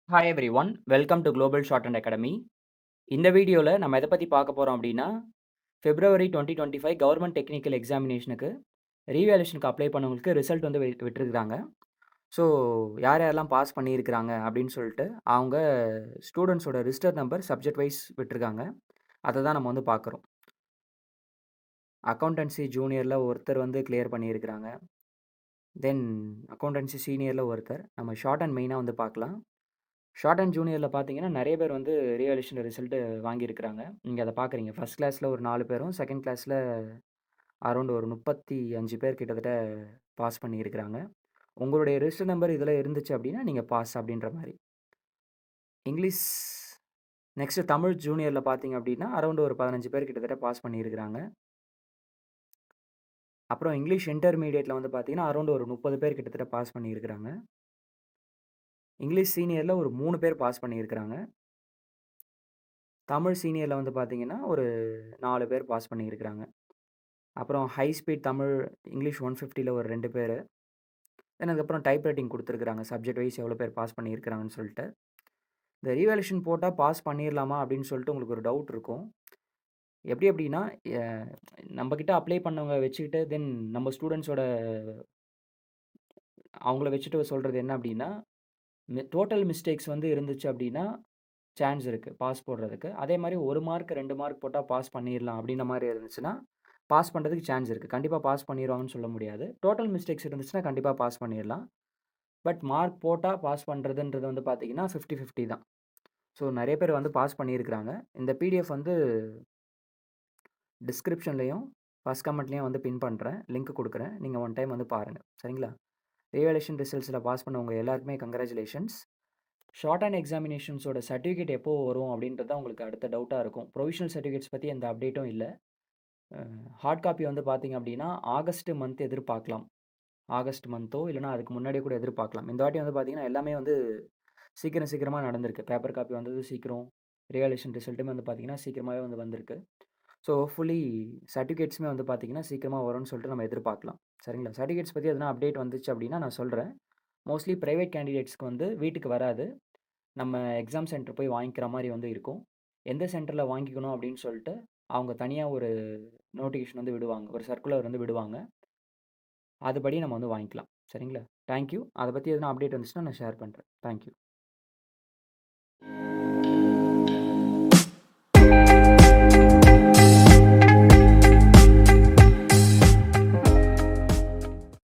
Hi everyone. Welcome to global short and academy. இந்த வீடியோல நம்ம எத பத்தி பார்க்க போறோம் அப்டின்னா, பிப்ரவரி 2025 கவர்ன்மென்ட் டெக்னிக்கல் எக்ஸாமினேஷனுக்கு ரீவேல்யூவேஷனுக்கு அப்ளை பண்ணவங்களுக்கு ரிசல்ட் வந்து விட்டுருக்காங்க. ஸோ யார் யாரெல்லாம் பாஸ் பண்ணியிருக்கிறாங்க அப்டின்னு சொல்லிட்டு, அவங்க ஸ்டூடண்ட்ஸோட ரிஜிஸ்டர் நம்பர் சப்ஜெக்ட் வைஸ் விட்டுருக்காங்க. அத தான் நம்ம வந்து பார்க்குறோம். அக்கவுண்டன்சி ஜூனியர்ல ஒருத்தர் வந்து கிளியர் பண்ணியிருக்கிறாங்க. தென் அக்கவுண்டன்சி சீனியர்ல ஒருத்தர். நம்ம ஷார்ட் அண்ட் மெயினா வந்து பார்க்கலாம். ஷார்ட் அண்ட் ஜூனியர்ல பார்த்தீங்கன்னா, நெறைய பேர் வந்து ரீவேல்யூவேஷன் ரிசல்ட் வாங்கியிருக்கிறாங்க. நீங்க அத பார்க்குறீங்க. ஃபர்ஸ்ட் கிளாஸ்ல ஒரு 4 பேரும், செகண்ட் கிளாஸ்ல அரவுண்ட் ஒரு 35 பேர் கிட்டத்தட்ட பாஸ் பண்ணியிருக்கிறாங்க. உங்களுடைய ரிஜிஸ்டர் நம்பர் இதில இருந்துச்சு அப்டின்னா, நீங்க பாஸ் அப்டின்ற மாரி. இங்கிலீஷ் நெக்ஸ்ட் தமிழ் ஜூனியர்ல பார்த்தீங்க அப்டின்னா, அரவுண்ட் ஒரு 15 பேர் கிட்டத்தட்ட பாஸ் பண்ணியிருக்கிறாங்க. அப்புறம் இங்கிலீஷ் இன்டர்மீடியேட்ல வந்து பார்த்தீங்கன்னா, அரவுண்ட் ஒரு 30 பேர் கிட்டத்தட்ட பாஸ் பண்ணியிருக்கிறாங்க. இங்கிலீஷ் சீனியர்ல ஒரு 3 பேர் பாஸ் பண்ணியிருக்கிறாங்க. தமிழ் சீனியர்ல வந்து பார்த்தீங்கன்னா, ஒரு 4 பேர் பாஸ் பண்ணியிருக்கிறாங்க. அப்புறம் ஹை ஸ்பீட் தமிழ், இங்கிலீஷ் 150ல ஒரு 2 பேரு. தென் அதுக்கப்புறம் டைப் ரைட்டிங் குடுத்துருக்காங்க. சப்ஜெக்ட் வைஸ் எவ்வளோ பேர் பாஸ் பண்ணியிருக்கிறாங்கன்னு சொல்ட்டு. இந்த ரீவேல்யூவேஷன் போட்டா பாஸ் பண்ணிர்லாமா அப்படின்னு சொல்லிட்டு உங்களுக்கு ஒரு டவுட் இருக்கும். எப்படி அப்படின்னா, எ நம்ம கிட்ட அப்ளை பண்ணவங்க வச்சுக்கிட்டு, தென் நம்ம ஸ்டூடண்ட்ஸோட அவங்கள வச்சுட்டு சொல்றது என்ன அப்படின்னா, டோட்டல் மிஸ்டேக்ஸ் வந்து இருந்துச்சு அப்படின்னா, சான்ஸ் இருக்கு பாஸ் போடுறதுக்கு. அதே மாரி 1 மார்க், 2 மார்க் போட்டா பாஸ் பண்ணிர்லாம் அப்படின்ற மாரி இருந்துச்சுன்னா, பாஸ் பண்றதுக்கு சான்ஸ் இருக்கு. கண்டிப்பா பாஸ் பண்ணிருவாங்கன்னு சொல்ல முடியாது. டோட்டல் மிஸ்டேக்ஸ் இருந்துச்சுன்னா கண்டிப்பா பாஸ் பண்ணிர்லாம். பட் மார்க் போட்டா பாஸ் பண்றதுன்றது வந்து பார்த்தீங்கன்னா, 50, 50 தான். ஸோ நெறைய பேர் வந்து பாஸ் பண்ணியிருக்கிறாங்க. இந்த பிடிஎஃப் வந்து டிஸ்கிரிப்ஷன்லயும், ஃபர்ஸ்ட் கமெண்ட்லயும் வந்து பின் பண்றேன். லிங்க் குடுக்குறேன். நீங்க ஒன் டைம் வந்து பாருங்க. சரிங்களா? ரீவேல்யூவேஷன் ரிசல்ட்ஸ்ல பாஸ் பண்ணவங்க எல்லாருக்குமே கங்கிராச்சுலேஷன்ஸ். ஷார்ட் அண்ட் எக்ஸாமினேஷன்ஸோட சர்டிஃபிகேட் எப்போ வரும் அப்படின்றது தான் உங்களுக்கு அடுத்த டவுட்டா இருக்கும். ப்ரொவிஷனல் சர்டிஃபிகேட்ஸ் பத்தி எந்த அப்டேட்டும் இல்ல. ஹார்ட் காப்பி வந்து பார்த்தீங்க அப்படின்னா, ஆகஸ்ட் மந்த் எதிர்பார்க்கலாம். ஆகஸ்ட் மந்த்தோ இல்லன்னா அதுக்கு முன்னாடியே கூட எதிர்பார்க்கலாம். இந்த வாட்டி வந்து பார்த்தீங்கன்னா, எல்லாமே வந்து சீக்கிரம் சீக்கிரமா நடந்திருக்கு. பேப்பர் காப்பி வந்தது சீக்கிரம். ரியாலேஷன் ரிசல்ட்டுமே வந்து பார்த்தீங்கன்னா, சீக்கிரமாவே வந்து வந்திருக்கு. ஸோ ஹோப்ஃபுல்லி சர்டிஃபிகேட்ஸுமே வந்து பார்த்தீங்கன்னா, சீக்கிரமா வரும்னு சொல்லிட்டு நம்ம எதிர்பார்க்கலாம். சரிங்களா? சர்டிஃபிகேட்ஸ் பத்தி எதனா அப்டேட் வந்துச்சு அப்படின்னா நான் சொல்றேன். மோஸ்ட்லி பிரைவேட் கேண்டிடேட்ஸ்க்கு வந்து வீட்டுக்கு வராது. நம்ம எக்ஸாம் சென்டர் போய் வாங்கிக்கிற மாரி வந்து இருக்கும். எந்த சென்டர்ல வாங்கிக்கணும் அப்படின்னு சொல்லிட்டு, அவங்க தனியா ஒரு நோட்டிஃபிகேஷன் வந்து விடுவாங்க. ஒரு சர்க்குலர் வந்து விடுவாங்க. அதுபடி நம்ம வந்து வாங்கிக்கலாம். சரிங்களா? Thank you. அத பத்தி எதனா அப்டேட் வந்துச்சுன்னா நான் ஷேர் பண்றேன். Thank you.